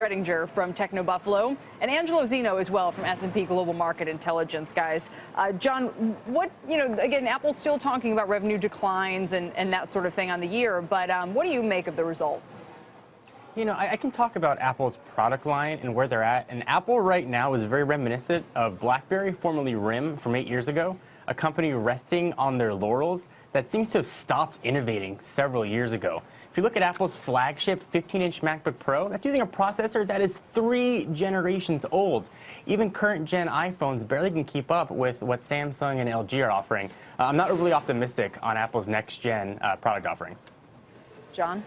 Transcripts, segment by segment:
Rettinger from Techno Buffalo, and Angelo Zeno as well from S&P Global Market Intelligence, guys. John, again, Apple's still talking about revenue declines and that sort of thing on the year, but what do you make of the results? I can talk about Apple's product line and where they're at. And Apple right now is very reminiscent of BlackBerry, formerly RIM, from 8 years ago, a company resting on their laurels that seems to have stopped innovating several years ago. If you look at Apple's flagship 15-inch MacBook Pro, that's using a processor that is 3 generations old. Even current-gen iPhones barely can keep up with what Samsung and LG are offering. I'm not overly optimistic on Apple's next-gen product offerings. John?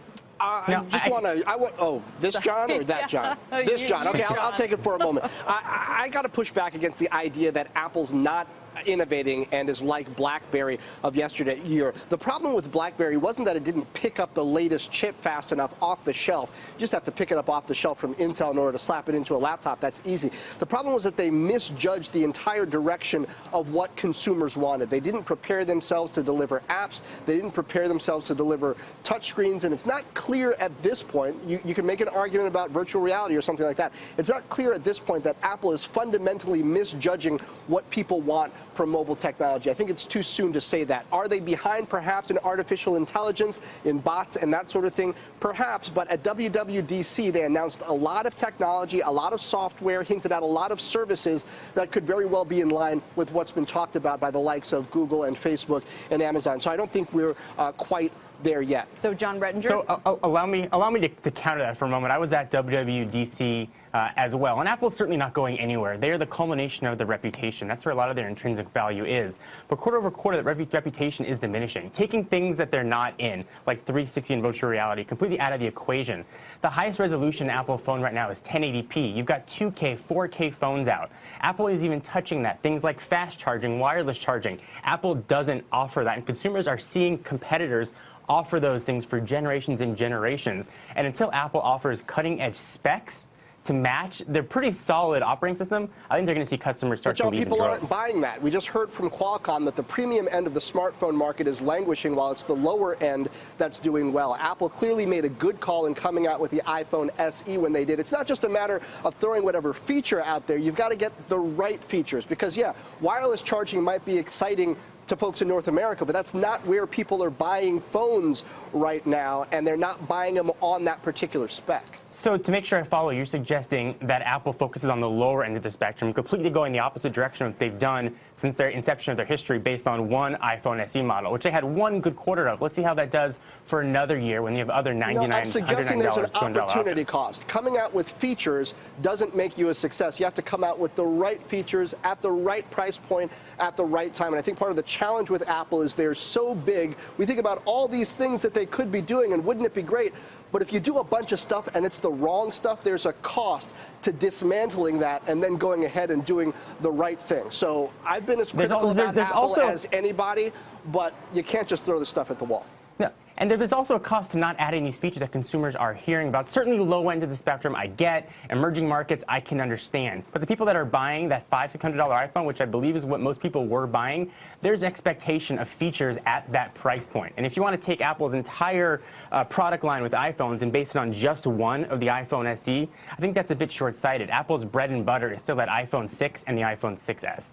This John or that John? This John. Okay, I'll take it for a moment. I got to push back against the idea that Apple's not innovating and is like BlackBerry of year. The problem with BlackBerry wasn't that it didn't pick up the latest chip fast enough off the shelf. You just have to pick it up off the shelf from Intel in order to slap it into a laptop. That's easy. The problem was that they misjudged the entire direction of what consumers wanted. They didn't prepare themselves to deliver apps. They didn't prepare themselves to deliver touchscreens. And it's not clear at this point. You can make an argument about virtual reality or something like that. It's not clear at this point that Apple is fundamentally misjudging what people want from mobile technology. I think it's too soon to say that. Are they behind perhaps in artificial intelligence, in bots and that sort of thing? Perhaps, but at WWDC they announced a lot of technology, a lot of software, hinted at a lot of services that could very well be in line with what's been talked about by the likes of Google and Facebook and Amazon. So I don't think we're quite there yet. So John Rettinger? So allow me to counter that for a moment. I was at WWDC as well, and Apple's certainly not going anywhere. They are the culmination of their reputation. That's where a lot of their intrinsic value is. But quarter over quarter, that reputation is diminishing, taking things that they're not in, like 360 and virtual reality, completely out of the equation. The highest resolution Apple phone right now is 1080p. You've got 2K, 4K phones out. Apple is even touching that. Things like fast charging, wireless charging. Apple doesn't offer that, and consumers are seeing competitors offer those things for generations and generations. And until Apple offers cutting-edge specs to match their pretty solid operating system, I think they're going to see customers start to leave in droves. People aren't buying that. We just heard from Qualcomm that the premium end of the smartphone market is languishing while it's the lower end that's doing well. Apple clearly made a good call in coming out with the iPhone SE when they did. It's not just a matter of throwing whatever feature out there. You've got to get the right features because, yeah, wireless charging might be exciting to folks in North America, but that's not where people are buying phones right now, and they're not buying them on that particular spec. So to make sure I follow, you're suggesting that Apple focuses on the lower end of the spectrum, completely going the opposite direction of what they've done since their inception of their history based on one iPhone SE model, which they had one good quarter of. Let's see how that does for another year when you have other $99, I'm suggesting there's an opportunity options. cost. Coming out with features doesn't make you a success. You have to come out with the right features at the right price point at the right time. And I think part of the challenge with Apple is they're so big. We think about all these things that they could be doing, and wouldn't it be great? But if you do a bunch of stuff and it's the wrong stuff, there's a cost to dismantling that and then going ahead and doing the right thing. So I've been as critical about Apple as anybody, but you can't just throw the stuff at the wall. No. And there's also a cost to not adding these features that consumers are hearing about. Certainly low end of the spectrum, I get. Emerging markets, I can understand. But the people that are buying that $500, $600 iPhone, which I believe is what most people were buying, there's an expectation of features at that price point. And if you want to take Apple's entire product line with iPhones and base it on just one of the iPhone SE, I think that's a bit short-sighted. Apple's bread and butter is still that iPhone 6 and the iPhone 6s.